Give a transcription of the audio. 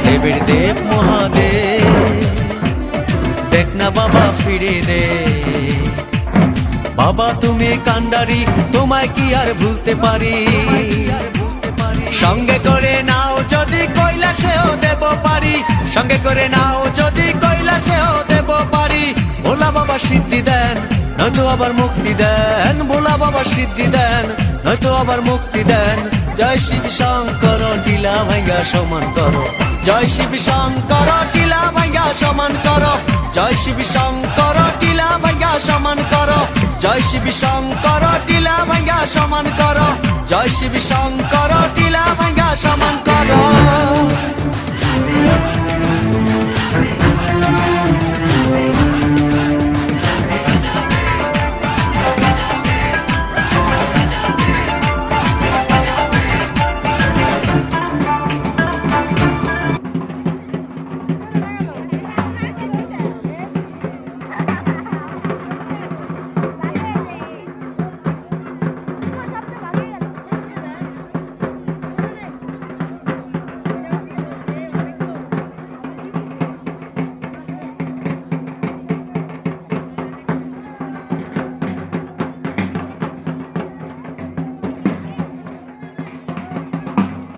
দেবের দেব মহাদেব, দেখ না বাবা ফিরে রে। বাবা তুমি কান্ডারি, তোমায় কি আর ভুলতে পারি? সঙ্গে করে নাও যদি কৈলাসেও দেব পারি, সঙ্গে করে নাও যদি কৈলাসেও দেব পারি। ভোলা বাবা সিদ্ধি দেন, নয়তো আবার মুক্তি দেন। ভোলা বাবা সিদ্ধি দেন, নয়তো আবার মুক্তি দেন। জয় শিব শঙ্কর, টিলা ভাঙ্গা সমান করো। জয় শিব শঙ্কর, টিলা ভাঙ্গা সমান করো। জয় শিব শঙ্কর, টিলা ভাঙ্গা সমান করো। জয় শিব শঙ্কর, টিলা ভাঙ্গা সমান করো। জয় শিব শঙ্কর, টিলা ভাঙ্গা সমান করো।